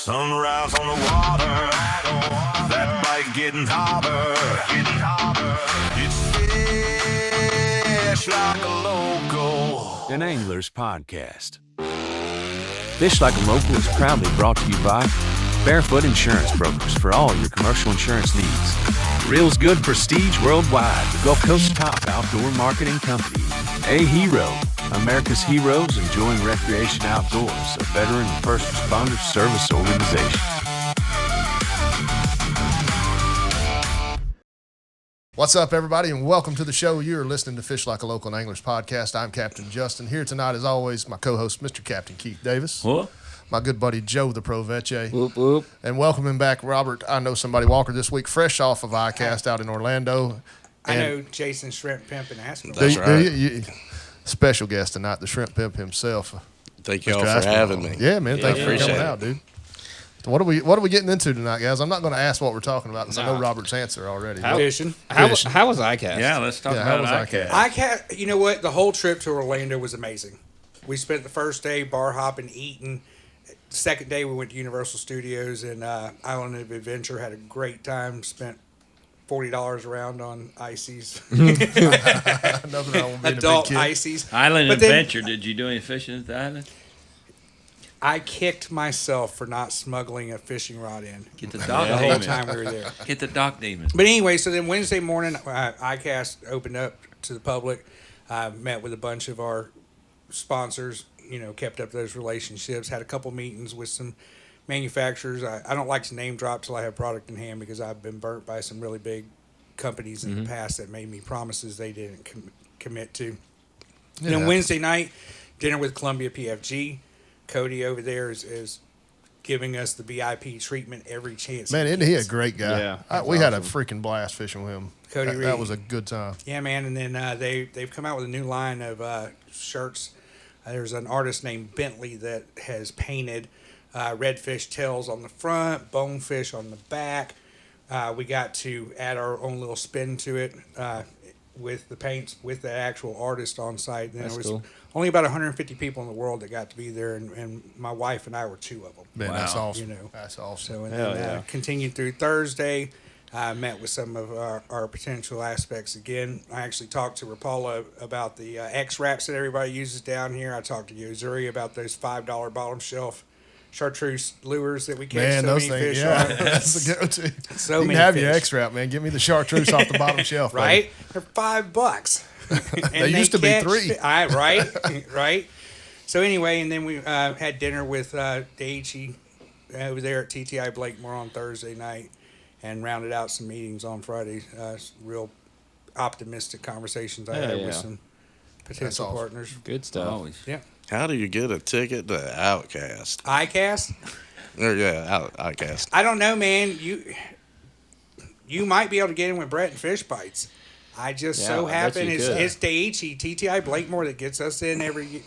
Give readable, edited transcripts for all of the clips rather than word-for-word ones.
Sunrise on the water, that bite getting hotter. It's Fish Like a Local, an angler's podcast. Fish Like a Local is proudly brought to you by Barefoot Insurance Brokers for all your commercial insurance needs. Reel's Good Prestige Worldwide, the Gulf Coast top outdoor marketing company. A Hero, America's heroes enjoying recreation outdoors, a veteran and first responder service organization. What's up, everybody, and welcome to the show. You're listening to Fish Like a Local, an Anglers podcast. I'm Captain Justin. Here tonight, as always, my co-host, Mr. Captain Keith Davis. What? My good buddy, Joe the Pro Vecce. Whoop, whoop. And welcoming back Robert, I Know Somebody Walker this week, fresh off of iCast out in Orlando. I know Jason Srimp, Pimpin asked me. That's right. Special guest tonight, the Shrimp Pimp himself. Thank y'all for having me. Yeah, man. Thanks for appreciate coming it. out, dude. What are we getting into tonight, guys? I'm not going to ask what we're talking about because I know Robert's answer already. Fishing. How was iCast? Yeah, let's talk how about was iCast. iCast, you know what? The whole trip to Orlando was amazing. We spent the first day bar hopping, eating. Second day we went to Universal Studios and Island of Adventure. Had a great time. Spent $40 around on ices. Nothing wrong with being Adult a big kid. ices. Island But then Adventure. Did you do any fishing at the island? I kicked myself for not smuggling a fishing rod in. Get the dock The whole demon. time we were there. Get the dock demon. But anyway, so then Wednesday morning, iCast opened up to the public. Met with a bunch of our sponsors, kept up those relationships, had a couple meetings with some manufacturers. I don't like to name drop till I have product in hand because I've been burnt by some really big companies in the past that made me promises they didn't commit to. And then Wednesday night, dinner with Columbia PFG. Cody over there is giving us the VIP treatment every chance. Man, isn't he a great guy? Yeah, We had a freaking blast fishing with him. Cody that Reed. was a good time. Yeah, man. And then they've come out with a new line of shirts. There's an artist named Bentley that has painted redfish tails on the front, bonefish on the back. We got to add our own little spin to it with the paints, with the actual artist on site. And That's there was cool. only about 150 people in the world that got to be there, and my wife and I were two of them. Man, that's Wow. awesome. That's awesome. So and Hell then yeah. continued through Thursday. I met with some of our potential aspects again. I actually talked to Rapala about the X-Wraps that everybody uses down here. I talked to Yozuri about those $5 bottom shelf chartreuse lures that we catch Man, so those many things, fish yeah, on. that's a go-to. So you can many have your fish. X-Wrap, man. Give me the chartreuse off the bottom shelf, baby. Right? They're $5. And They used to be catch $3. Right. So anyway, and then we had dinner with Daichi over there at TTI Blakemore on Thursday night, and rounded out some meetings on Friday. Real optimistic conversations I had with some potential awesome. partners. Good stuff. Always. Yeah. How do you get a ticket to Outcast? iCast? Outcast. I don't know, man. You might be able to get in with Brett and Fish Bites. I just Yeah, so I bet happen you it's could. Daichi, TTI Blakemore that gets us in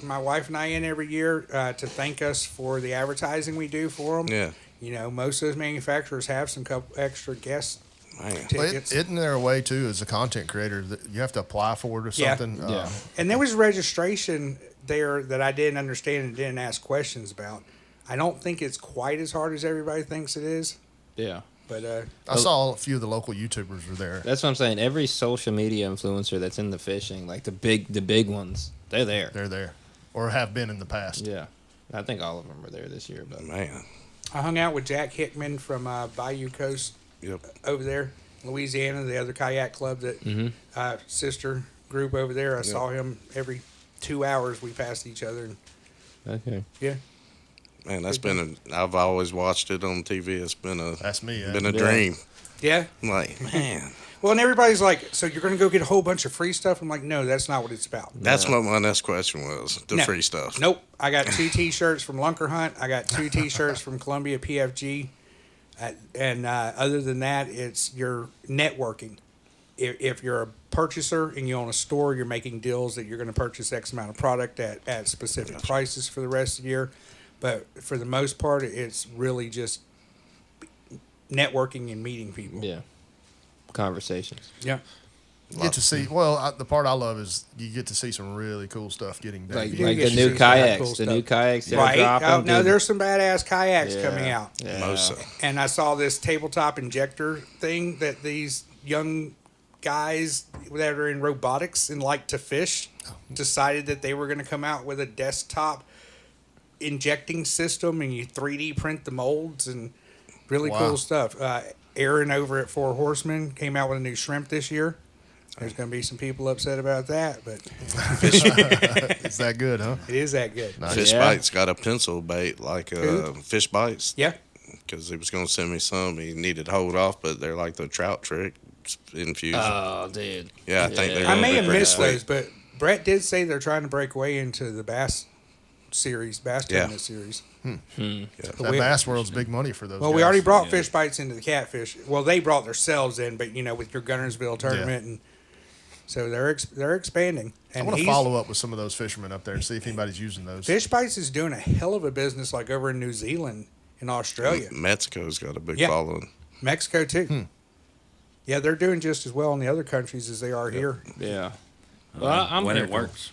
my wife and I in every year to thank us for the advertising we do for them. Yeah. Most of those manufacturers have some couple extra guest Man. Well, tickets. isn't there a way, too, as a content creator, that you have to apply for it or Yeah. something? Yeah. And there was registration there that I didn't understand and didn't ask questions about. I don't think it's quite as hard as everybody thinks it is, Yeah. but I saw a few of the local YouTubers were there. That's what I'm saying. Every social media influencer that's in the fishing, like the big ones, they're there. They're there or have been in the past. Yeah. I think all of them were there this year, but Man. I hung out with Jack Hickman from Bayou Coast Yep. over there, Louisiana, the other kayak club that sister group over there. I saw him every 2 hours. We passed each other. And, okay. yeah, Man, I've always watched it on TV. It's been That's me, yeah. been a dream. yeah. I'm like, man, Well, and everybody's like, "So you're going to go get a whole bunch of free stuff?" I'm like, "No, that's not what it's about." that's what my next question was. The No. free stuff. Nope. I got 2 T-shirts from Lunker Hunt. I got 2 T-shirts from Columbia PFG. And other than that, it's your networking. If you're a purchaser and you own a store, you're making deals that you're going to purchase X amount of product at specific prices for the rest of the year. But for the most part, it's really just networking and meeting people. Yeah. Conversations. Yeah. Get to see. Well, the part I love is you get to see some really cool stuff getting done. Like do the get to new see some of that kayaks. cool The stuff. new kayaks they're Right. dropping. Oh, no, dude. there's some badass kayaks Yeah, coming out. Yeah. Most so. And I saw this tabletop injector thing that these young guys that are in robotics and like to fish decided that they were going to come out with a desktop injecting system, and you 3D print the molds and really Wow. cool stuff. Aaron over at Four Horsemen came out with a new shrimp this year. There's going to be some people upset about that, but It's that good, huh? it is that good. Nice. Fish Yeah. Bites got a pencil bait like Fish Bites. Yeah. Because he was going to send me some. He needed to hold off, but they're like the trout trick infused. Oh, dude. Yeah, I think they're I gonna may be have pretty missed sweet. those, but Brett did say they're trying to break way into the bass tournament series. That we- Bass World's big money for those. Well, guys. we already brought fish bites into the catfish. Well, they brought themselves in, but with your Gunnersville tournament, and so they're expanding. I And want to he's- follow up with some of those fishermen up there and see if anybody's using those. Fish bites is doing a hell of a business, like over in New Zealand and Australia, Mexico's got a big Yeah. following. Mexico too. Yeah, they're doing just as well in the other countries as they are here. Yeah. Well, I'm when it careful. works.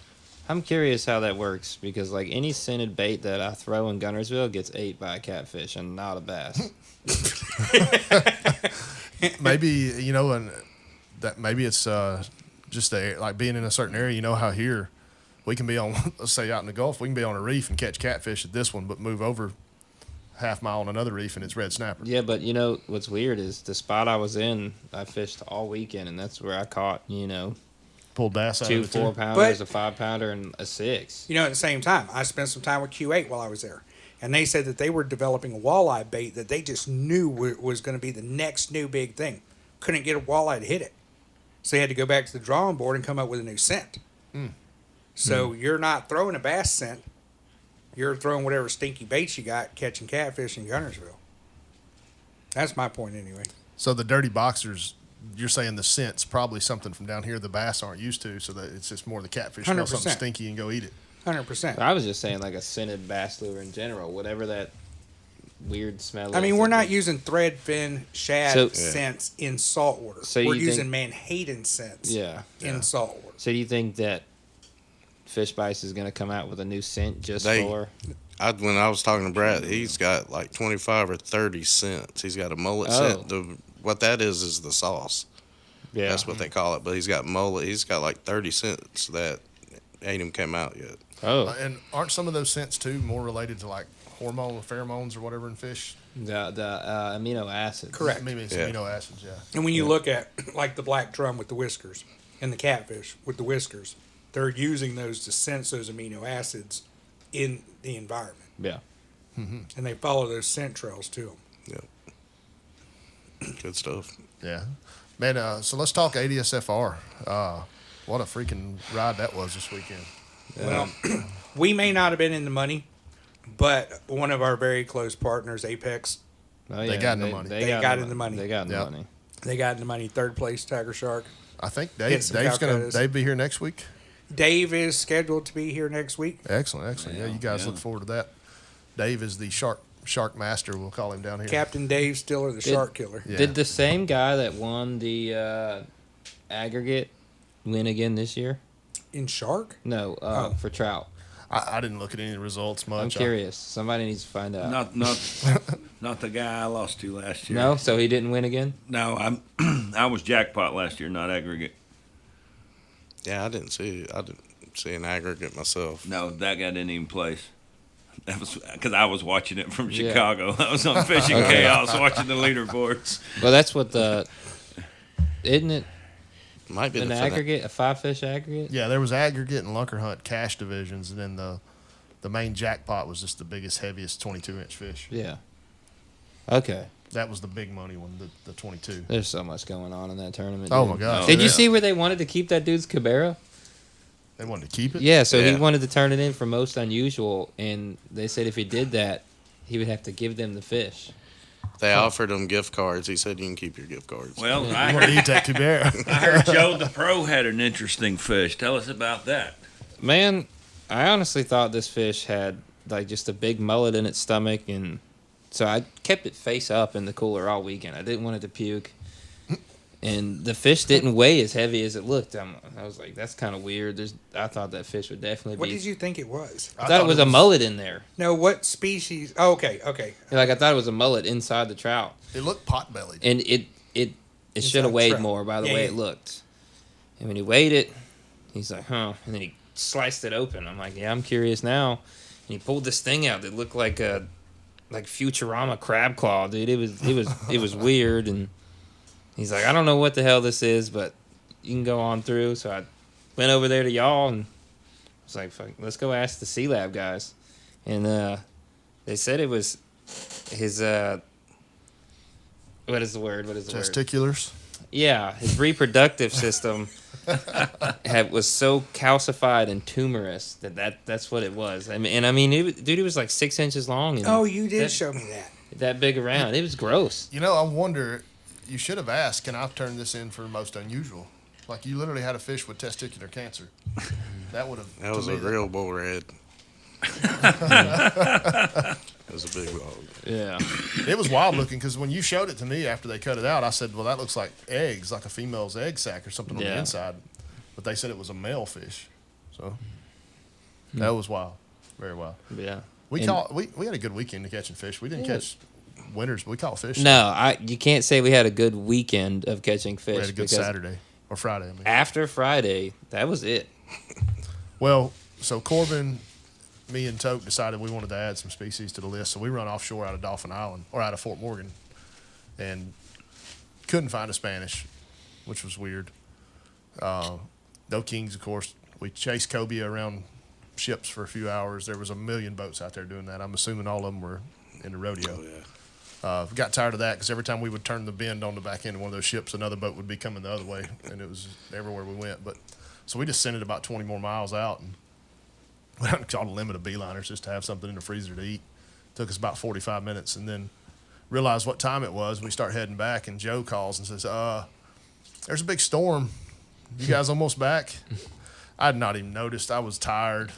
I'm curious how that works because like any scented bait that I throw in Gunnersville gets ate by a catfish and not a bass. Maybe and that maybe it's just like being in a certain area. You know how here we can be on, let's say out in the Gulf, we can be on a reef and catch catfish at this one, but move over half mile on another reef and it's red snapper. Yeah, but what's weird is the spot I was in, I fished all weekend and that's where I caught Pulled bass out 2 of it too. 4-pounders, But- a 5-pounder, and a 6. At the same time, I spent some time with Q8 while I was there. And they said that they were developing a walleye bait that they just knew was going to be the next new big thing. Couldn't get a walleye to hit it. So they had to go back to the drawing board and come up with a new scent. So you're not throwing a bass scent. You're throwing whatever stinky baits you got catching catfish in Gunnersville. That's my point anyway. So the dirty boxers, you're saying the scent's probably something from down here the bass aren't used to, so that it's just more the catfish smell 100%. something stinky and go eat it. 100%. I was just saying like a scented bass lure in general, whatever that weird smell I is. mean, we're not using threadfin shad So- scents in saltwater. So we're you using think- Manhattan scents Yeah. in saltwater. So do you think that Fish Bites is going to come out with a new scent just They- for... When I was talking to Brad, he's got like 25 or 30 cents. He's got a mullet Oh. scent. What that is the sauce. Yeah. That's what they call it. But he's got mullet. He's got like 30 cents that ain't even come out yet. Oh. And aren't some of those scents too more related to like hormone or pheromones or whatever in fish? The amino acids. Correct. Maybe it's Yeah. amino acids, yeah. And when you look at like the black drum with the whiskers and the catfish with the whiskers, they're using those to sense those amino acids in the environment. Yeah. And they follow those scent trails to them. Good stuff. Yeah. Man, so let's talk ADSFR. What a freaking ride that was this weekend. Well, we may not have been in the money, but one of our very close partners, Apex, Oh, They got in the money. They got in the money. They got in the Yep. money. they got in the money. Third place, Tiger Shark. I think Hit some Dave's Calcuttas. be here next week. Dave is scheduled to be here next week. Excellent. Yeah, you guys look forward to that. Dave is the shark master, we'll call him down here. Captain Dave Stiller, the shark killer. Yeah. Did the same guy that won the aggregate win again this year? In shark? No, for trout. I didn't look at any results much. I'm curious. Somebody needs to find out. Not the guy I lost to last year. No, so he didn't win again? No, I was jackpot last year, not aggregate. Yeah, I didn't see an aggregate myself. No, that guy didn't even place. That was because I was watching it from Yeah. Chicago. I was on Fishing Okay. Chaos watching the leaderboards. Well, that's what isn't it Might be an the aggregate, a 5-fish aggregate? Yeah, there was aggregate and lunker hunt cash divisions, and then the main jackpot was just the biggest, heaviest 22-inch fish. Yeah. Okay. That was the big money one, the 22. There's so much going on in that tournament. Oh, dude. my gosh. Did you Yeah. see where they wanted to keep that dude's Cabera? They wanted to keep it? Yeah, so he Yeah. wanted to turn it in for most unusual, and they said if he did that, he would have to give them the fish. They offered him gift cards. He said, "You can keep your gift cards." Well, You want to eat that Cubera. I heard Joe the Pro had an interesting fish. Tell us about that. Man, I honestly thought this fish had like just a big mullet in its stomach, and so I kept it face up in the cooler all weekend. I didn't want it to puke, and the fish didn't weigh as heavy as it looked. I was like, that's kind of weird. I thought that fish would definitely What be. did you think it was? I thought it was a mullet in there. No, what species? Oh, okay. Like I thought it was a mullet inside the trout, It looked pot bellied. and it should have Inside weighed trout. more by the Yeah, way yeah. it looked. And when he weighed it, he's like, huh, and then he sliced it open. I'm like, yeah, I'm curious now. And he pulled this thing out that looked like a Futurama crab claw, dude. It was weird, and he's like, I don't know what the hell this is, but you can go on through. So I went over there to y'all and was like, fuck, let's go ask the Sea Lab guys. And they said it was his what is the word? Testiculars. Yeah, his reproductive system was so calcified and tumorous that's what it was. I mean, it was like 6 inches long. And Oh, you did show me that. that big around. It was gross. You know, I wonder. You should have asked. Can I turn this in for most unusual? Like you literally had a fish with testicular cancer. That would have. That was to a me, real bull red. It was a big dog. Yeah. It was wild looking because when you showed it to me after they cut it out, I said, "Well, that looks like eggs, like a female's egg sac or something on the Yeah. inside." But they said it was a male fish, so that was wild, very wild. Yeah. We And- caught. We had a good weekend to catching fish. We didn't catch winners, but we caught fish. No, you can't say we had a good weekend of catching fish. We had a good because Saturday or Friday. I mean, After Friday, that was it. well, so Corbin, me and Toke decided we wanted to add some species to the list, so we run offshore out of Dauphin Island or out of Fort Morgan, and couldn't find a Spanish, which was weird. No kings, of course. We chased cobia around ships for a few hours. There was a million boats out there doing that. I'm assuming all of them were in the rodeo. Oh, yeah. Got tired of that because every time we would turn the bend on the back end of one of those ships, another boat would be coming the other way, and it was everywhere we went. But so we just sent it about 20 more miles out and went out and caught a limit of beeliners just to have something in the freezer to eat. Took us about 45 minutes, and then realized what time it was. We start heading back, and Joe calls and says, "There's a big storm. You guys almost back?" I had not even noticed. I was tired.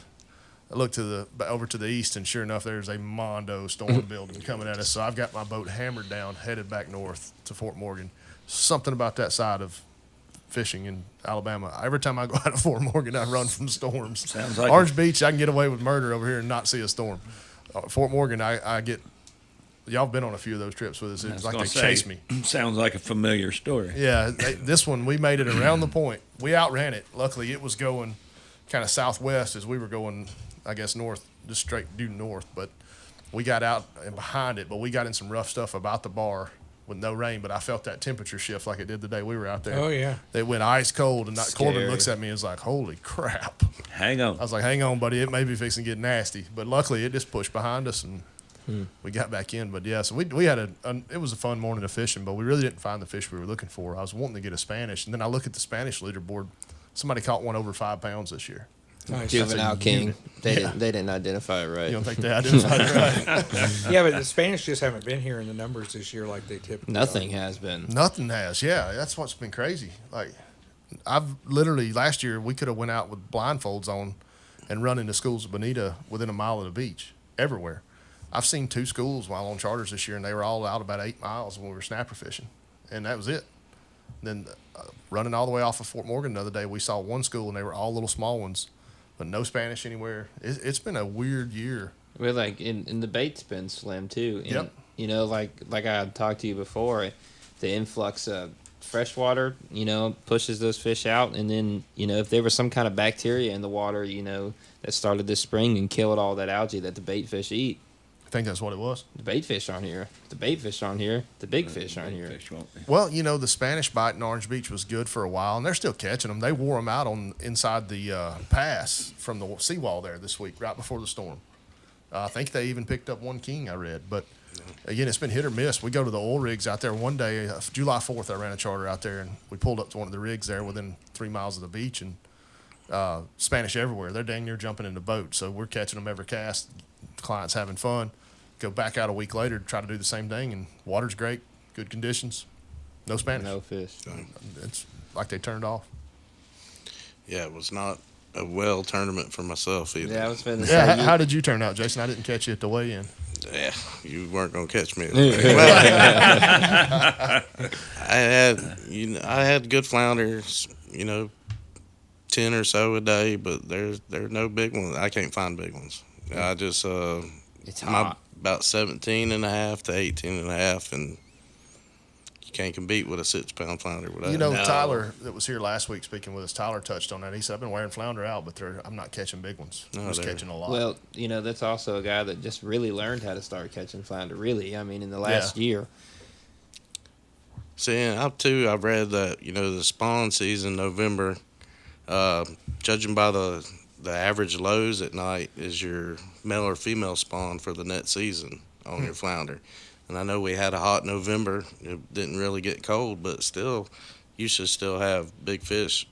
I looked over to the east, and sure enough, there's a mondo storm building coming at us. So I've got my boat hammered down, headed back north to Fort Morgan. Something about that side of fishing in Alabama. Every time I go out of Fort Morgan, I run from storms. Sounds like Orange Beach, I can get away with murder over here and not see a storm. Fort Morgan, I get. Y'all have been on a few of those trips with us. It's like they chase me. Sounds like a familiar story. Yeah, this one we made it around the point. We outran it. Luckily, it was going kind of southwest as we were going, I guess, north, just straight due north. But we got out and behind it. But we got in some rough stuff about the bar with no rain. But I felt that temperature shift like it did the day we were out there. Oh, yeah. It went ice cold, and Corbin Scary. looks at me and is like, "Holy crap!" Hang on. I was like, "Hang on, buddy. It may be fixing to get nasty." But luckily, it just pushed behind us and. We got back in, but yeah, so we had it was a fun morning of fishing, but we really didn't find the fish we were looking for. I was wanting to get a Spanish, and then I look at the Spanish leaderboard. Somebody caught one over 5 pounds this year. Nice. Juvenile That's a king. unit. They Yeah. didn't identify it right. You don't think they identified it right? Yeah, but the Spanish just haven't been here in the numbers this year like they typically Nothing are. has been. Nothing has. Yeah, that's what's been crazy. Like, I've literally last year we could have went out with blindfolds on and run into schools of Bonita within a mile of the beach everywhere. I've seen 2 schools while on charters this year, and they were all out about 8 miles when we were snapper fishing, and that was it. Then running all the way off of Fort Morgan the other day, we saw 1 school, and they were all little small ones, but no Spanish anywhere. It's been a weird year. We're like, and the bait's been slim too. And, Yep. You know, like I talked to you before, the influx of freshwater, pushes those fish out. And then, if there was some kind of bacteria in the water, that started this spring and killed all that algae that the bait fish eat. I think that's what it was. The bait fish aren't here. The bait fish aren't here. The big fish aren't here. Fish won't be. Well, the Spanish bite in Orange Beach was good for a while, and they're still catching them. They wore them out on inside the pass from the seawall there this week, right before the storm. I think they even picked up 1 king, I read. But, again, it's been hit or miss. We go to the oil rigs out there. One day, July 4th, I ran a charter out there, and we pulled up to one of the rigs there within 3 miles of the beach, and Spanish everywhere. They're dang near jumping in the boat, so we're catching them every cast. The client's having fun. Go back out a week later to try to do the same thing, and water's great, good conditions, no Spanish. No fish. It's like they turned off. Yeah, it was not a well tournament for myself either. Yeah, I was finna Yeah, say. how did you turn out, Jason? I didn't catch you at the weigh-in. Yeah, you weren't gonna catch me. I had good flounders, 10 or so a day, but there's no big ones. I can't find big ones. I just It's my hot. about 17 and a half to 18 and a half, and you can't compete with a 6-pound flounder with that. Tyler that was here last week speaking with us, Tyler touched on that. He said, I've been wearing flounder out, but I'm not catching big ones. I'm just catching a lot. Well, that's also a guy that just really learned how to start catching flounder. Really, I mean, in the last year. See, I've read that the spawn season November, judging by the average lows at night, is your male or female spawn for the net season on your flounder. And I know we had a hot November. It didn't really get cold, but still, you should still have big fish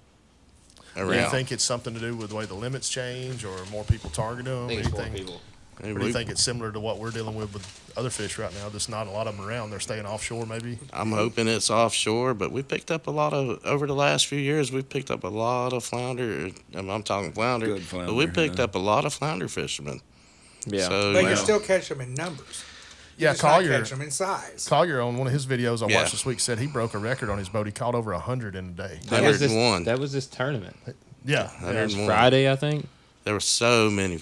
around. Do you think it's something to do with the way the limits change, or more people target them? I think it's more people. Or do you think it's similar to what we're dealing with other fish right now? There's not a lot of them around. They're staying offshore, maybe. I'm hoping it's offshore, but we picked up over the last few years. We've picked up a lot of flounder. I'm talking flounder, Good flounder, but we picked up a lot of flounder fishermen. Yeah. So, But you still catch them in numbers. Yeah, Just not Collier. catch them in size. Collier, on one of his videos I Yeah. watched this week, said he broke a record on his boat. He caught over 100 in a day. That was this 101. That was this tournament. Yeah. It was 101. Friday, I think. There were so many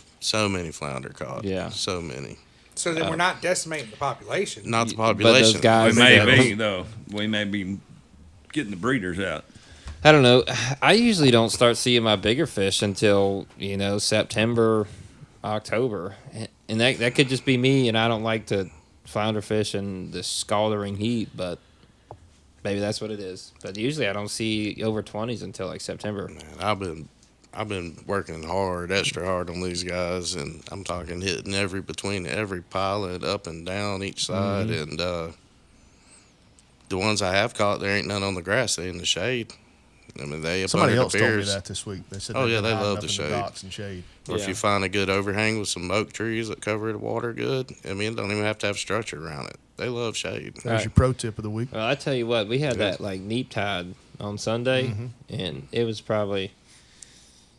flounder caught. Yeah. So many. So then we're not decimating the population. Not the But those population. guys, We may that- be, though. We may be getting the breeders out. I don't know. I usually don't start seeing my bigger fish until September, October, and that could just be me. And I don't like to flounder fish in the scalding heat, but maybe that's what it is. But usually I don't see over 20s until like September. Man, I've been working hard, extra hard on these guys, and I'm talking hitting between every pilot, up and down each side, and the ones I have caught, there ain't none on the grass. They in the shade. I mean, they up Somebody under else the told me piers. that this week. They said Oh, they've yeah, been they hiding love up the in shade. docks and shade. Or if Yeah. you find a good overhang with some oak trees that cover the water good, I mean, it don't even have to have structure around it. They love shade. There's your pro tip of the week. Well, I tell you what, we had Yeah. that like neap tide on Sunday, and it was probably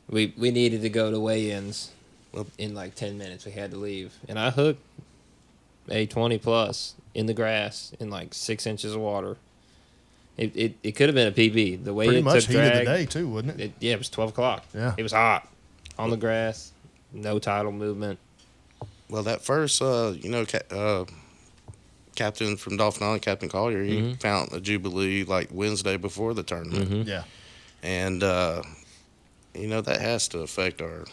we needed to go to weigh-ins Well- in like 10 minutes. We had to leave, and I hooked a 20 plus in the grass in like 6 inches of water. It could have been a PB. The way Pretty it much took heat of drag, the day, too, wasn't it? it was 12 o'clock. Yeah. It was hot on the grass, no tidal movement. Well, that first, captain from Dolphin Island, Captain Collier, he found a Jubilee like Wednesday before the tournament. Yeah. And, that has to affect our.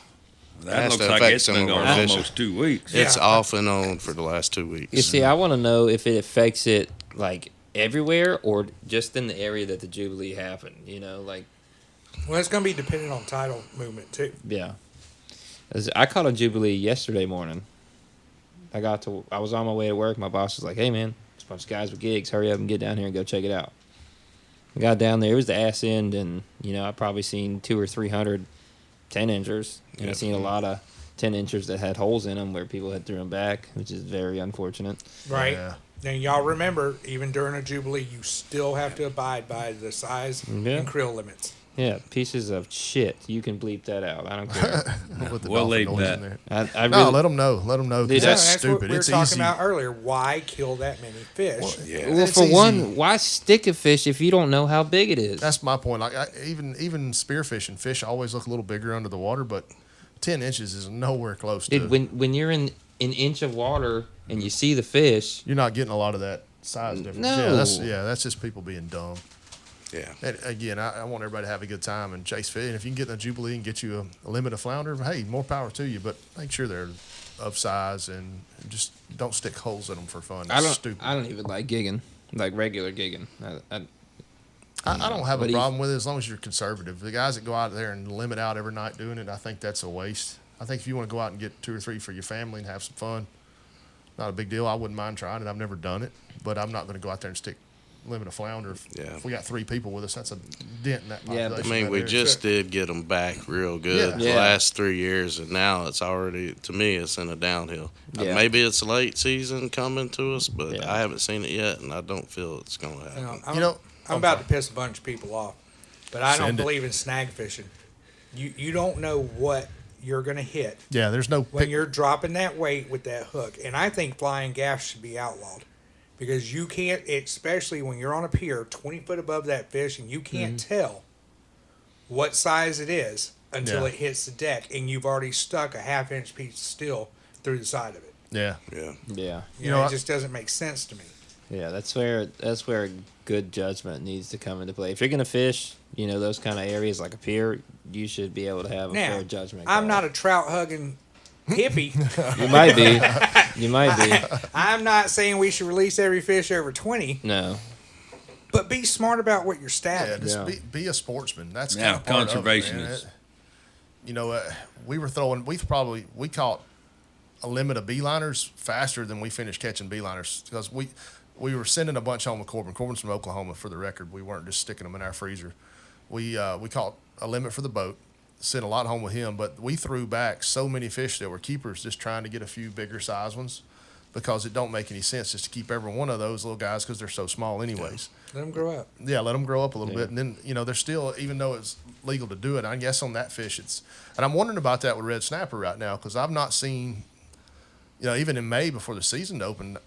That Has looks to like affect it's some been of going our fishing. almost 2 weeks. It's Yeah. off and on for the last 2 weeks. You see, I want to know if it affects it like everywhere or just in the area that the Jubilee happened. Like. Well, it's going to be dependent on tidal movement, too. Yeah. I caught a Jubilee yesterday morning. I was on my way to work. My boss was like, hey, man, there's a bunch of guys with gigs. Hurry up and get down here and go check it out. I got down there. It was the ass end, and, I probably seen 200 or 300 10-inchers. And I seen a lot of 10-inchers that had holes in them where people had threw them back, which is very unfortunate. Right? Yeah. And y'all remember, even during a Jubilee, you still have to abide by the size Yeah. and krill limits. Yeah, pieces of shit. You can bleep that out. I don't care. With the We'll dolphin leave noise that. in there. I No, really, let them know. Let them know. 'cause Dude, that's What stupid. we were It's talking easy. about earlier. Why kill that many fish? well, It's for easy. one, why stick a fish if you don't know how big it is? That's my point. Like even spearfishing, fish always look a little bigger under the water, but 10 inches is nowhere close to. Dude, when you're in an inch of water and you see the fish, You're not getting a lot of that size difference. No. That's just people being dumb. Yeah. And again, I want everybody to have a good time and chase fish. And if you can get in a Jubilee and get you a limit of flounder, hey, more power to you. But make sure they're of size and just don't stick holes in them for fun. It's stupid. I don't even like gigging, like regular gigging. I don't have a But problem with it as long as you're conservative. The guys that go out there and limit out every night doing it, I think that's a waste. I think if you want to go out and get 2 or 3 for your family and have some fun, not a big deal. I wouldn't mind trying it. I've never done it, but I'm not going to go out there and stick limit of flounder. If we got 3 people with us, that's a dent in that Yeah, population. but I mean, in that we area. just did get them back real good Yeah. the Yeah. last 3 years, and now it's already, to me, it's in a downhill. Yeah. Maybe it's late season coming to us, but Yeah. I haven't seen it yet, and I don't feel it's going to happen. I'm about to piss a bunch of people off, but I don't Send it. believe in snag fishing. You don't know what you're going to hit Yeah, there's no when pick. you're dropping that weight with that hook. And I think flying gaff should be outlawed because you can't, especially when you're on a pier 20 foot above that fish and you can't tell what size it is until Yeah. it hits the deck and you've already stuck a half-inch piece of steel through the side of it. Yeah. Yeah. Yeah. You know know, what? it just doesn't make sense to me. Yeah, that's where good judgment needs to come into play. If you're gonna fish, those kind of areas like a pier, you should be able to have a Now, fair judgment. I'm call. not a trout hugging hippie. You might be. You might be. I'm not saying we should release every fish over 20, No. but be smart about what you're Yeah, stabbing. just Yeah. be a sportsman. That's Yeah, kind of part of it, man. conservationist. We caught a limit of beeliners faster than we finished catching beeliners because we were sending a bunch home with Corbin. Corbin's from Oklahoma, for the record. We weren't just sticking them in our freezer. We caught a limit for the boat, sent a lot home with him, but we threw back so many fish that were keepers just trying to get a few bigger size ones because it don't make any sense just to keep every one of those little guys because they're so small anyways. Let them grow up. Yeah, let them grow up a little bit, and then they're still, even though it's legal to do it. I guess on that fish, and I'm wondering about that with red snapper right now because I've not seen, even in May before the season opened,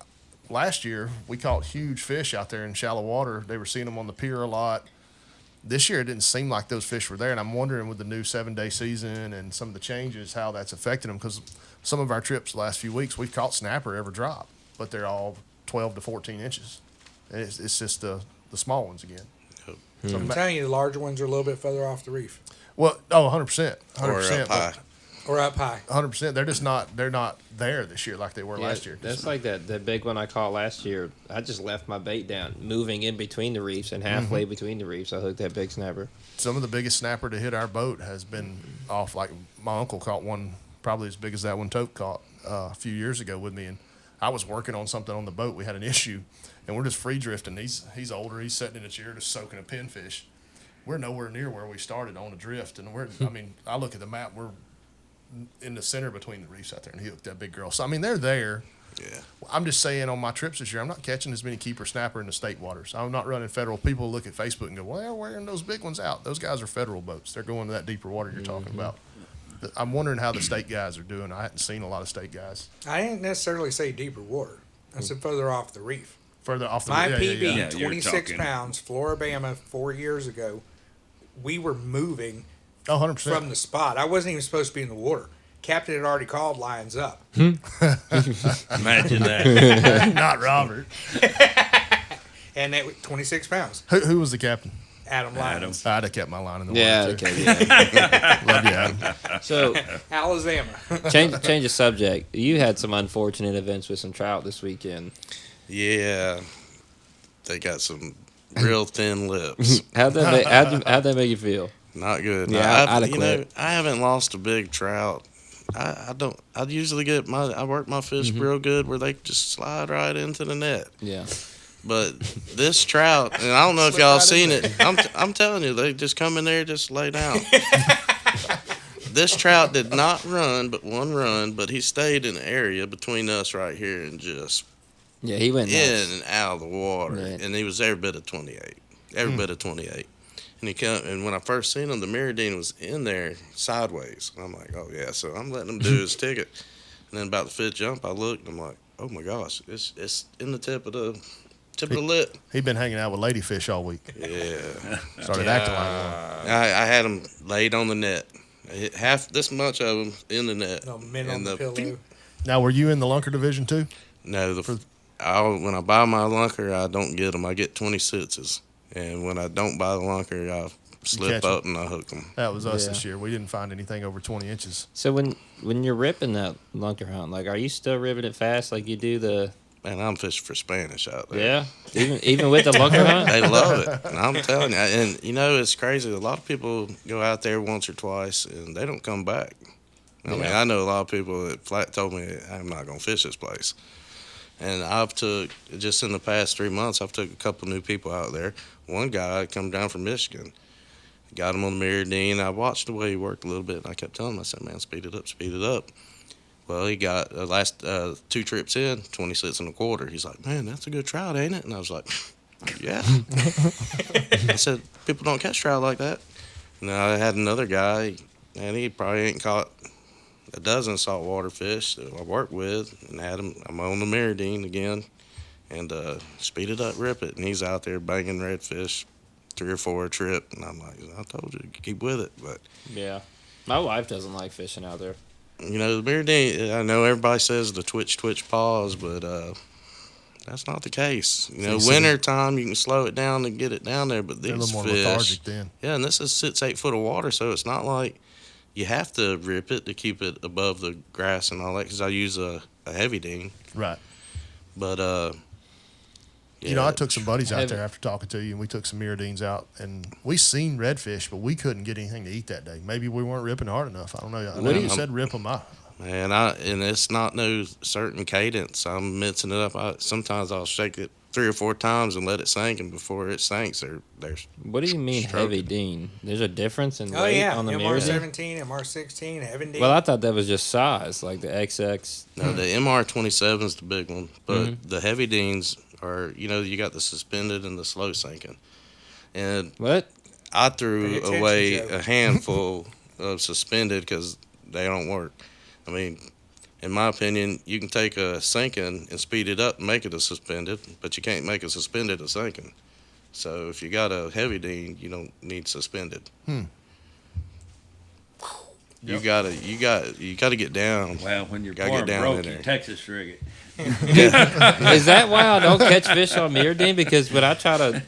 last year we caught huge fish out there in shallow water. They were seeing them on the pier a lot. This year it didn't seem like those fish were there, and I'm wondering with the new 7-day season and some of the changes how that's affecting them because some of our trips the last few weeks we've caught snapper every drop, but they're all 12 to 14 inches. And it's just the small ones again. So I'm telling you, the larger ones are a little bit further off the reef 100%. Or up high. or up high. 100%. They're not there this year like they were last year. That's like that big one I caught last year. I just left my bait down, moving in between the reefs, and halfway between the reefs, I hooked that big snapper. Some of the biggest snapper to hit our boat has been off. Like my uncle caught one probably as big as that one Tote caught a few years ago with me, and I was working on something on the boat. We had an issue, and we're just free drifting. He's older. He's sitting in a chair just soaking a pinfish. We're nowhere near where we started on a drift, and I look at the map. We're in the center between the reefs out there, and he hooked that big girl. So they're there. Yeah. I'm just saying on my trips this year, I'm not catching as many keeper snapper in the state waters. I'm not running federal. People look at Facebook and go, well, they're wearing those big ones out. Those guys are federal boats. They're going to that deeper water you're talking about. I'm wondering how the state guys are doing. I hadn't seen a lot of state guys I didn't necessarily say deeper water. I said further off the reef. further off the My yeah, PB, yeah. Yeah, you're 26 talking- pounds, Floribama, 4 years ago. We were moving Oh, 100%. from the spot. I wasn't even supposed to be in the water. Captain had already called lines up. Imagine that. Not Robert. And that was 26 pounds. Who was the captain? Adam Lyons. I'd have kept my line in the Yeah, water. Too. okay, yeah. Love you, Adam. So, Alabama. change the subject. You had some unfortunate events with some trout this weekend. Yeah. They got some real thin lips. How'd that make you feel? Not good. Yeah, No, I'd have quit. I haven't lost a big trout. I don't. I usually get I work my fish real good where they just slide right into the net. Yeah. But this trout, and I don't know if Slip y'all right seen in it. I'm telling you, they just come in there, just lay down. This trout did not run, but one run, but he stayed in the area between us right here and just Yeah, he went in nuts. and out of the water, Right. and he was every bit of 28, every bit of 28. And he come, and when I first seen him, the Mirrodine was in there sideways. And I'm like, oh yeah, so I'm letting him do his ticket. And then about the fifth jump, I looked, and I'm like, oh my gosh, it's in the tip of the lip. He'd been hanging out with ladyfish all week. Yeah, Started acting like one. I had him laid on the net, half this much of him in the net. No, men on And the pillow. Now, were you in the lunker division too? No, when I buy my lunker, I don't get them. I get 26s. And when I don't buy the lunker, I slip catch 'em. up and I hook them. That was us Yeah. this year. We didn't find anything over 20 inches. So when you're ripping that lunker hunt, like, are you still ripping it fast like you do the? Man, I'm fishing for Spanish out there. Yeah, even with the lunker hunt. They love it. And I'm telling you. And, it's crazy. A lot of people go out there once or twice, and they don't come back. I mean, I know a lot of people that flat told me, I'm not going to fish this place. And just in the past 3 months, I've took a couple new people out there. One guy come down from Michigan. Got him on the Mirrodine. I watched the way he worked a little bit, and I kept telling him, I said, man, speed it up, speed it up. Well, he got the last 2 trips in, 26 and a quarter. He's like, man, that's a good trout, ain't it? And I was like, yeah. I said, people don't catch trout like that. And I had another guy, and he probably ain't caught a dozen saltwater fish that I work with and had him. I'm on the Meridine again, and speed it up, rip it, and he's out there banging redfish, 3 or 4 a trip, and I'm like, I told you, keep with it. But Yeah. My wife doesn't like fishing out there. you know, the Meridine, I know everybody says the twitch pause, but that's not the case. You know, So winter time you can slow it down and get it down there, but They're a these little more fish, lethargic then. yeah, and this is 6-8 foot of water, so it's not like you have to rip it to keep it above the grass and all that. Because I use a heavy ding, Right. but You know, I took some buddies out Heavy. there after talking to you, and we took some Meridines out, and we seen redfish, but we couldn't get anything to eat that day. Maybe we weren't ripping hard enough. I don't know. I know you said rip them out. Man, and it's not no certain cadence. I'm mixing it up. Sometimes I'll shake it 3 or 4 times and let it sink, and before it sinks, there's What do you mean Stroke heavy it. Dean? There's a difference in Oh weight yeah, on the Meridine? MR17, MR16, Heaven D. Well, I thought that was just size, like the XX. no, the MR27 is the big one, but the heavy deans are, you know, you got the suspended and the slow sinking, and What? I Pay threw attention, away Joe. a handful of suspended because they don't work. I mean, in my opinion, you can take a sinking and speed it up and make it a suspended, but you can't make a suspended a sinking. So if you got a heavy dean, you don't need suspended. You gotta get down. Well, when your Gotta bar get down broke, in you there. Texas rig it. Is that why I don't catch fish on Meridine? Because when I try to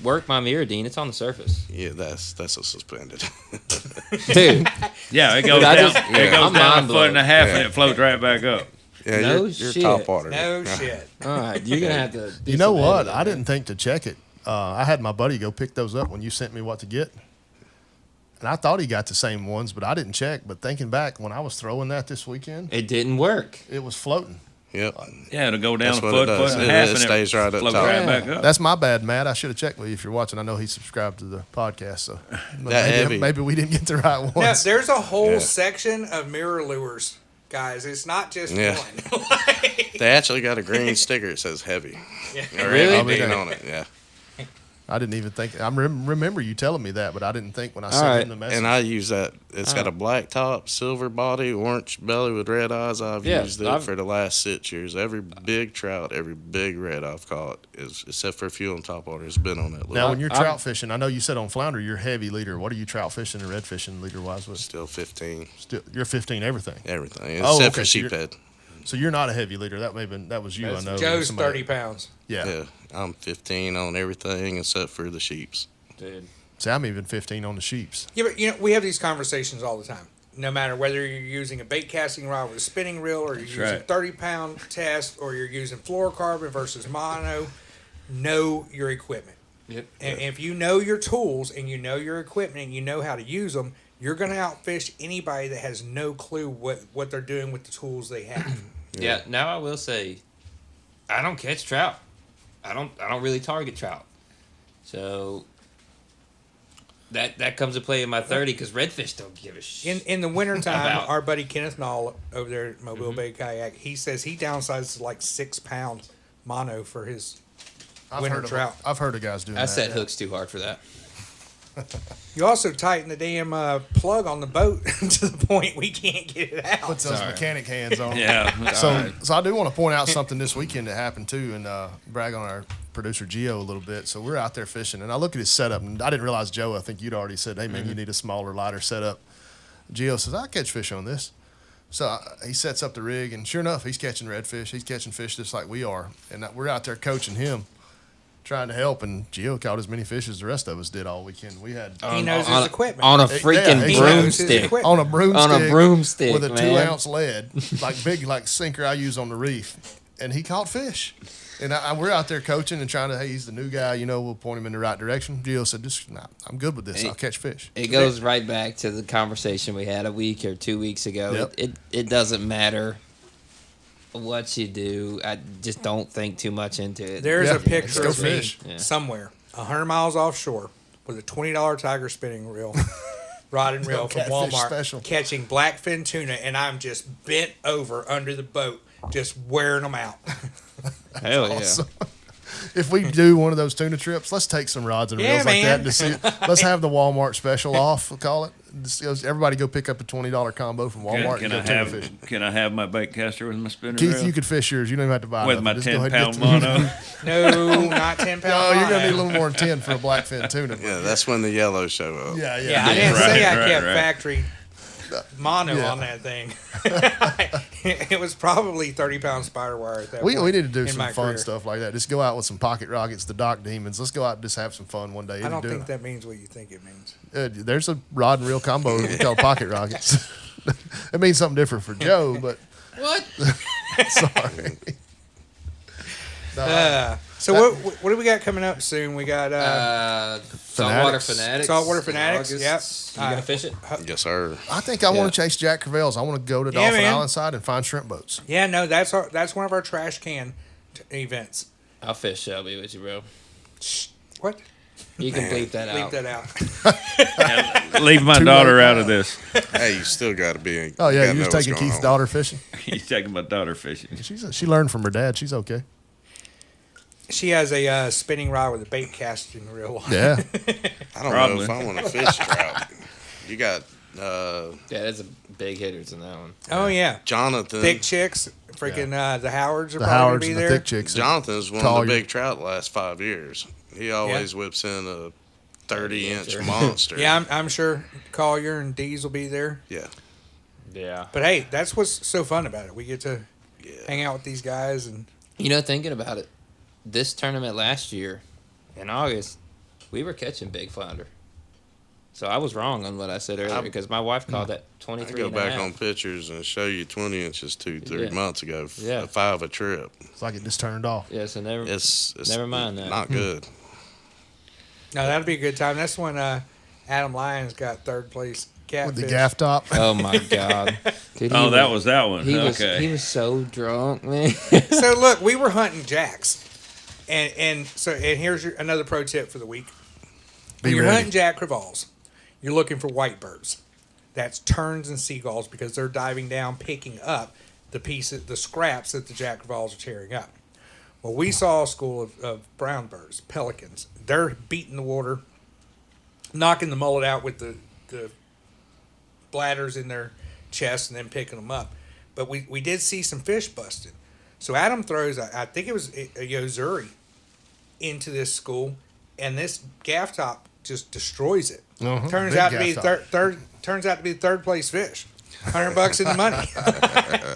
work my Meridine, it's on the surface. Yeah, that's a suspended. Dude, Yeah, it goes I down. just- It goes I'm down mind a foot blown. and a half, and Yeah. it floats right back up. Yeah, No you're shit. top water. No shit. all right, you're going to have to do You know some what? editing I there. didn't think to check it. I had my buddy go pick those up when you sent me what to get. And I thought he got the same ones, but I didn't check. But thinking back, when I was throwing that this weekend, It didn't work. it was floating. Yep. Yeah, it'll go down That's a what foot, it does. foot and a It- half, it and stays right up floats top. right Yeah. back up. That's my bad, Matt. I should have checked with you if you're watching. I know he subscribed to the podcast, so heavy. maybe we didn't get the right Now, ones. there's a whole Yeah. section of mirror lures, guys. It's not just Yeah. one. They actually got a green sticker that says heavy. Or Really? heavy dean on it. Yeah. I didn't even think. I remember you telling me that, but I didn't think when I sent right. him the message. And I use that. It's got a black top, silver body, orange belly with red eyes. I've Yeah, used it I've- for the last 6 years. Every big trout, every big red I've caught, is except for a few on top water, has been on that Now, lure. when you're I'm- trout fishing, I know you said on flounder you're heavy leader. What are you trout fishing and red fishing leader wise with? Still 15, Still, you're 15 everything. everything Oh, except okay, for so you're- sheephead. So you're not a heavy leader. That was you. I know. Joe's Somebody- 30 pounds. Yeah. Yeah, I'm 15 on everything except for the sheeps. Dude. See, I'm even 15 on the sheeps. Yeah, but we have these conversations all the time. No matter whether you're using a bait casting rod with a spinning reel, or you're using right. 30-pound test, or you're using fluorocarbon versus mono, know your equipment. Yep. And if you know your tools and you know your equipment and you know how to use them, you're going to outfish anybody that has no clue what they're doing with the tools they have. Yeah. Now I will say, I don't catch trout. I don't really target trout. So that comes to play in my 30 because redfish don't give a shit. In the wintertime, About- our buddy Kenneth Knoll over there at Mobile Bay Kayak, he says he downsizes to like 6 pound mono for his winter trout. I've heard of guys doing I that. set yeah. hooks too hard for that. You also tighten the damn plug on the boat to the point we can't get it out. Puts those mechanic hands on. Yeah. So I do want to point out something this weekend that happened too, and brag on our producer Gio a little bit. So we're out there fishing, and I look at his setup, and I didn't realize Joe. I think you'd already said, "Hey man, you need a smaller, lighter setup." Gio says, "I catch fish on this." So he sets up the rig, and sure enough, he's catching redfish. He's catching fish just like we are, and we're out there coaching him, trying to help. And Gio caught as many fish as the rest of us did all weekend. We had He knows his equipment. On a Yeah, freaking he knows his broomstick. equipment. on a broomstick, On a broomstick, with a man. 2-ounce lead, like big, like sinker I use on the reef, and he caught fish. And we're out there coaching and trying to. Hey, he's the new guy, we'll point him in the right direction. Gio said, "Just, nah, I'm good with this. I'll catch fish." It goes right back to the conversation we had a week or 2 weeks ago. Yep. It doesn't matter what you do. I just don't think too much into it. There's Yeah, a picture let's of go me fish. Yeah. somewhere, 100 miles offshore, with a $20 Tiger spinning reel, rod and reel from Catfish Walmart, special. catching blackfin tuna, and I'm just bent over under the boat, just wearing them out. Hell yeah. Awesome. if we do one of those tuna trips, let's take some rods and Yeah, reels like that. man. And just see, let's have the Walmart special off. We'll call it. Just goes, everybody go pick up a $20 combo from Walmart Can and I go tuna have fishing. can I have my bait caster with my spinner Keith, reel? you could fish yours. You don't even have to buy with nothing. my Just go ahead and 10-pound get mono. No, not 10 pound. No, you're gonna need a mono. little more than 10 for a blackfin tuna. Yeah, that's when the yellows show up. Yeah, Yeah, I didn't Right, say I right, kept right. factory mono Yeah. on that thing. It was probably 30-pound spider wire at that We point need to do in some my fun career. stuff like that. Just go out with some pocket rockets, the Dock Demons. Let's go out and just have some fun one day. I don't Do think it. that means what you think it means. There's a rod and reel combo called pocket rockets. It means something different for Joe, but What? sorry. So what do we got coming up soon? We got Saltwater Fanatics. Fanatics. Saltwater Fanatics, August. yep. You gonna fish it? Yes, sir. I think I want to chase Jack Crevelle's. I want to go to Yeah, Dolphin man. Island side and find shrimp boats. yeah, no, that's one of our trash can events. I'll fish Shelby with you, bro. What? You can bleep that Leave out. that out. Leave my Too daughter late out now. of this. Hey, you still got to be. Oh yeah, gotta you're know just what's taking going Keith's on. daughter fishing. He's taking my daughter fishing. She learned from her dad. She's okay. She has a spinning rod with a bait casting reel on. Yeah. I don't Probably. know if I want to fish trout. You got Yeah, there's a big hitters in that one. Oh yeah, Jonathan. thick chicks. Freaking the Howards are The probably Howards gonna and be the there. thick chicks. Jonathan's one Call of the you. big trout the last 5 years. He always whips in a 30-inch 30-incher. monster. Yeah, I'm sure Collier and Dees will be there. Yeah. Yeah. But hey, that's what's so fun about it. We get to hang out with these guys and You know, thinking about it, this tournament last year, in August, we were catching big flounder. So I was wrong on what I said earlier because my wife called that I 23 go and a back half. on pictures and show you 20 inches 3 Yeah. months ago. Yeah. 5 a trip. It's like it just turned off. Yeah, so never. It's Never mind that. Not good. no, that'll be a good time. That's when Adam Lyons got third place catfish. With the gaff top. Oh my God. Dude, Oh, that was that one. He Okay. was so drunk, man. So look, we were hunting jacks, and here's another pro tip for the week. When Be you're ready. hunting jack crevalles, you're looking for white birds. That's terns and seagulls because they're diving down, picking up the scraps that the jack crevalles are tearing up. Well, we saw a school of brown birds, pelicans. They're beating the water, knocking the mullet out with the bladders in their chest and then picking them up. But we did see some fish busted. So Adam throws, I think it was a Yozuri, into this school, and this gaff top just destroys it. Uh-huh. Turns Big out to be gaff top. third place fish. $100 in the money.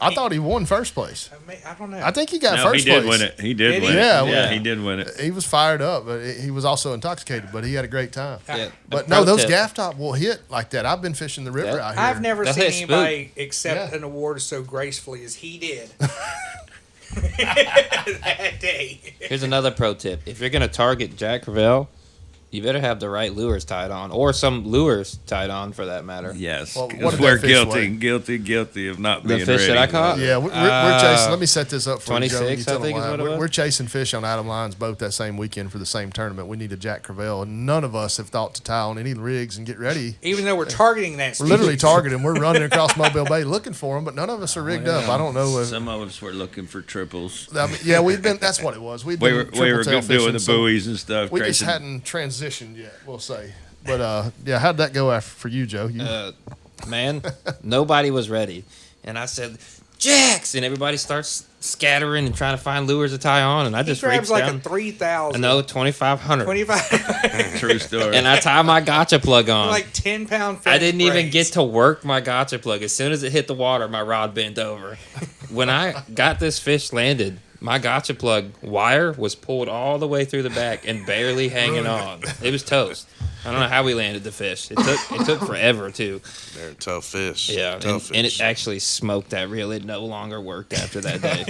I thought he won first place. I don't know. I think he got No, first he did place. win it. He Did did he? win it. Yeah, Yeah, well- he did win it. He was fired up, but he was also intoxicated. But he had a great time. Yeah. But Pro no, those tip. gaff top will hit like that. I've been fishing the river That- out here. I've never That's seen his spook. anybody accept Yeah. an award so gracefully as he did that day. Here's another pro tip. If you're going to target Jack Crevalle, you better have the right lures tied on, or some lures tied on for that matter. Yes. Well, 'cause what did we're that fish guilty of not The being fish ready. that I caught? Yeah, we're chasing. Let me set this up for you, Joe. 26, You tell I them think is why. what it was. We're chasing fish on Adam Lyons' boat that same weekend for the same tournament. We need a Jack Crevalle, and none of us have thought to tie on any rigs and get ready. Even though we're targeting that We're literally species. targeting. We're running across Mobile Bay looking for them, but none of us are rigged up. I don't know. Some of us were looking for triples. I mean, yeah, we've been. That's what it was. We've We been were triple tail doing fishing, the so buoys and stuff. We just tracing- hadn't transitioned yet. We'll say. But yeah, how'd that go for you, Joe? You, Man, nobody was ready. And I said, Jax! And everybody starts scattering and trying to find lures to tie on. And I He just grabs reached like down. a 3,000. No, 2,500. 25, True story. And I tied my gotcha plug on. like 10-pound fish. I didn't even braids. get to work my gotcha plug. As soon as it hit the water, my rod bent over. When I got this fish landed, my gotcha plug wire was pulled all the way through the back and barely hanging on. It was toast. I don't know how we landed the fish. It took forever too. They're tough fish. Yeah, Tough and it fish. actually smoked that reel. It no longer worked after that day.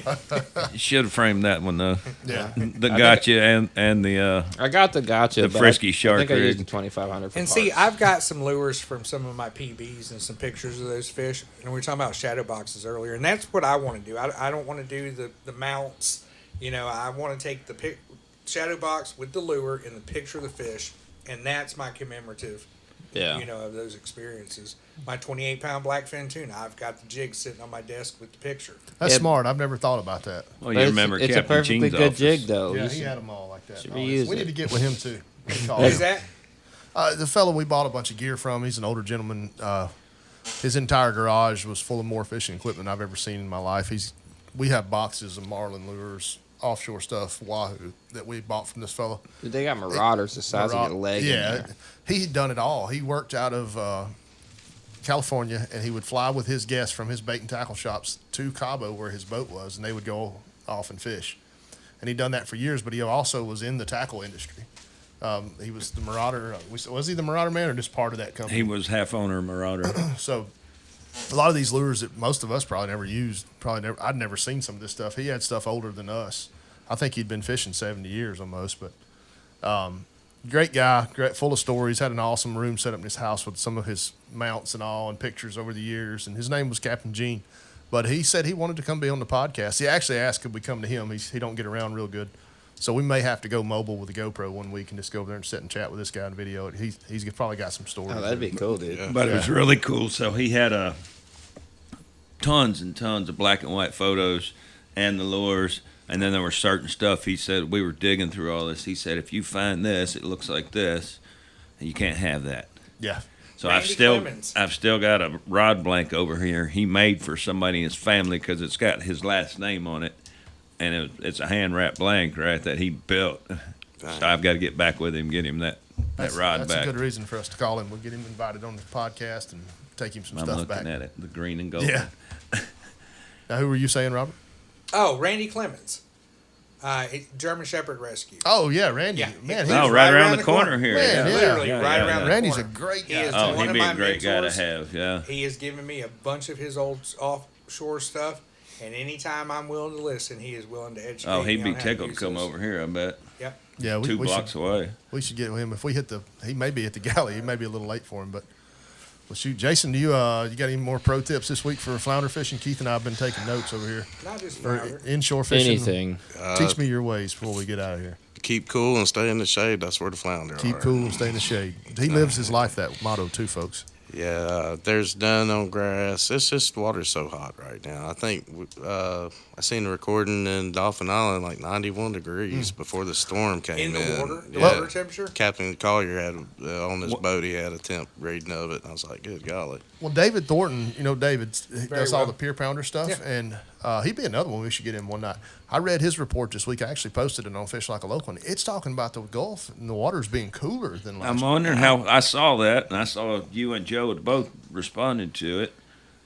You should have framed that one though. yeah. The gotcha and the I got the gotcha. The but frisky I shark think I used rig. 2,500 for And see, parts. I've got some lures from some of my PBs and some pictures of those fish. And we were talking about shadow boxes earlier. And that's what I want to do. I don't want to do the mounts. You know, I want to take the shadow box with the lure and the picture of the fish. And that's my commemorative Yeah. you know, of those experiences. My 28-pound blackfin tuna, I've got the jig sitting on my desk with the picture. That's Yeah. smart. I've never thought about that. Well, But you remember it's a Captain perfectly Ching's good office. jig, though. Yeah, You he should- had them all like that. should Oh, reuse we it. need to get with him too. Call Who's him. that? The fellow we bought a bunch of gear from, he's an older gentleman. His entire garage was full of more fishing equipment I've ever seen in my life. We have boxes of marlin lures, offshore stuff, wahoo, that we bought from this fellow. Dude, they got marauders the size of your leg. in Yeah, there. he'd done it all. He worked out of California, and he would fly with his guests from his bait and tackle shops to Cabo, where his boat was, and they would go off and fish. And he'd done that for years, but he also was in the tackle industry. He was the Marauder. Was he the Marauder man or just part of that company? He was half owner Marauder. So a lot of these lures that most of us probably never used, I'd never seen some of this stuff. He had stuff older than us. I think he'd been fishing 70 years almost, but great guy, full of stories, had an awesome room set up in his house with some of his mounts and all and pictures over the years. And his name was Captain Gene. But he said he wanted to come be on the podcast. He actually asked could we come to him. He don't get around real good. So we may have to go mobile with the GoPro one week and just go over there and sit and chat with this guy and video it. He's probably got some stories. Oh, that'd be cool, dude. But it was really cool. So he had tons and tons of black and white photos and the lures. And then there were certain stuff he said, we were digging through all this. He said, if you find this, it looks like this, and you can't have that. Yeah. So Randy Clemens. I've still got a rod blank over here. He made for somebody in his family because it's got his last name on it, and it's a hand wrapped blank, right, that he built. So I've got to get back with him, get him that rod That's back. a good reason for us to call him. We'll get him invited on the podcast and take him some I'm stuff looking back. at it, the green and gold. Yeah. Now, who were you saying, Robert? Oh, Randy Clemens. German Shepherd Rescue. Oh, yeah, Randy. Yeah. Man, He Oh, was right around the corner here. Man, yeah. Literally Yeah, right yeah, around yeah. the Randy's corner. a great He guy. is Oh, one he'd of be my a great guy to mentors. have, yeah. He has given me a bunch of his old offshore stuff, and anytime I'm willing to listen, he is willing to educate Oh, me he'd be on how tickled to use come those. over here, I bet. Yep. Yeah, we, 2 we blocks should, away. we should get him. If we hit he may be at the galley. He may be a little late for him, but well, shoot, Jason, do you got any more pro tips this week for flounder fishing? Keith and I have been taking notes over here. Not just For flounder. inshore fishing. Anything. Teach me your ways before we get out of here. Keep cool and stay in the shade. That's where the flounder Keep are. cool and stay in the shade. He lives his life that motto too, folks. Yeah, there's none on grass. It's just water's so hot right now. I think I seen the recording in Dolphin Island like 91 degrees before the storm came In in. the water? The Yeah. water temperature? Captain Collier had on his boat. He had a temp reading of it. And I was like, good golly. Well, David Thornton, David he does all well. the Pier Pounder stuff, Yeah. and he'd be another one we should get him one night. I read his report this week. I actually posted it on Fish Like a Local. And it's talking about the Gulf and the water's being cooler than last I'm year. wondering how I saw that, and I saw you and Joe had both responded to it,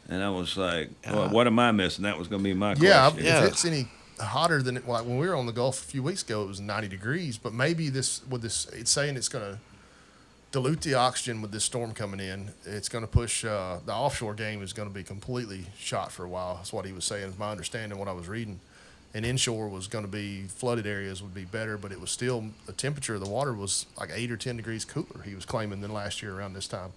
and I was like, well, what am I missing? That was going to be my Yeah, question. if it's any hotter than it, like when we were on the Gulf a few weeks ago, it was 90 degrees. But maybe it's saying it's going to dilute the oxygen with this storm coming in. It's going to push the offshore game is going to be completely shot for a while. That's what he was saying. Is my understanding what I was reading. And inshore was going to be flooded areas would be better, but it was still the temperature of the water was like 8 or 10 degrees cooler. He was claiming than last year around this time.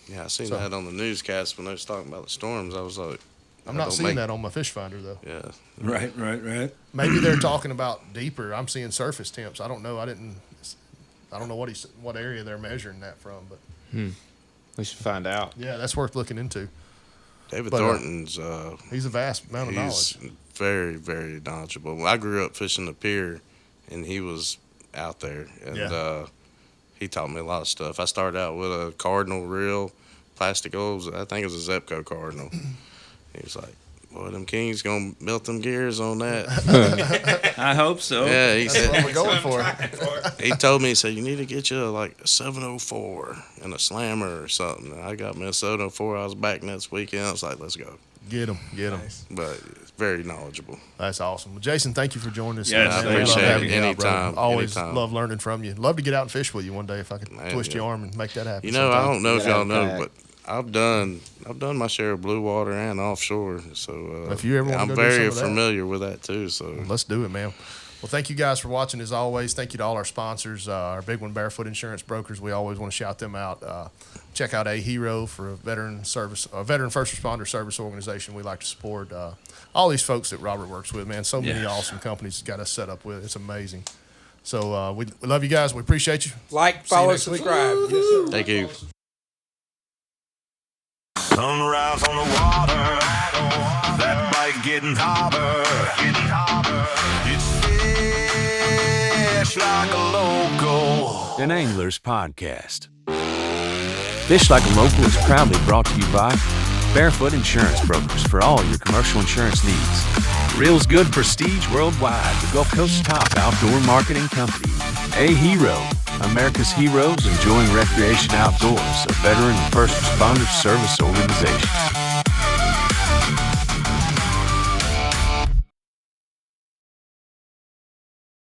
Yeah, I seen So- that on the newscast when they was talking about the storms. I was like, I'm not seeing that on my fish finder though. Yeah. Right. Maybe they're talking about deeper. I'm seeing surface temps. I don't know. I don't know what area they're measuring that from, but We should find out. yeah, that's worth looking into. David But, Thornton's He's a vast amount of he's knowledge. very, very knowledgeable. I grew up fishing the pier, and he was out there, and Yeah. he taught me a lot of stuff. I started out with a Cardinal reel, plastic oils. I think it was a Zepco Cardinal. He was like, "Boy, them Kings gonna melt them gears on that." I hope so. Yeah, he That's what said. we're going for. He told me, he said, you need to get you like a 704 and a slammer or something. And I got me a 704. I was back next weekend. I was like, let's go. Get him. But very knowledgeable. That's awesome. Well, Jason, thank you for joining us. Yes, man. I We love appreciate having it. you out, brother. Anytime, Always anytime. love learning from you. Love to get out and fish with you one day if I could Man, twist yeah. your arm and make that happen. You know, I sometime. don't know if Get y'all out know, back. but I've done my share of blue water and offshore. So If you ever wanna I'm go do very some of that. familiar with that too. So Let's do it, man. Well, thank you guys for watching as always. Thank you to all our sponsors, our big one, Barefoot Insurance Brokers. We always want to shout them out. Check out A Hero for a veteran first responder service organization we like to support. All these folks that Robert works with, man. So many Yes. awesome companies got us set up with. It's amazing. So we love you guys. We appreciate you. Like, you follow, next week. subscribe. thank you. Sunrise on the water, that bite getting hotter. It's fish like a local. An Angler's Podcast. Fish Like a Local is proudly brought to you by Barefoot Insurance Brokers for all your commercial insurance needs. Reel's Good Prestige Worldwide, the Gulf Coast's top outdoor marketing company. A Hero, America's heroes enjoying recreation outdoors, a veteran and first responder service organization.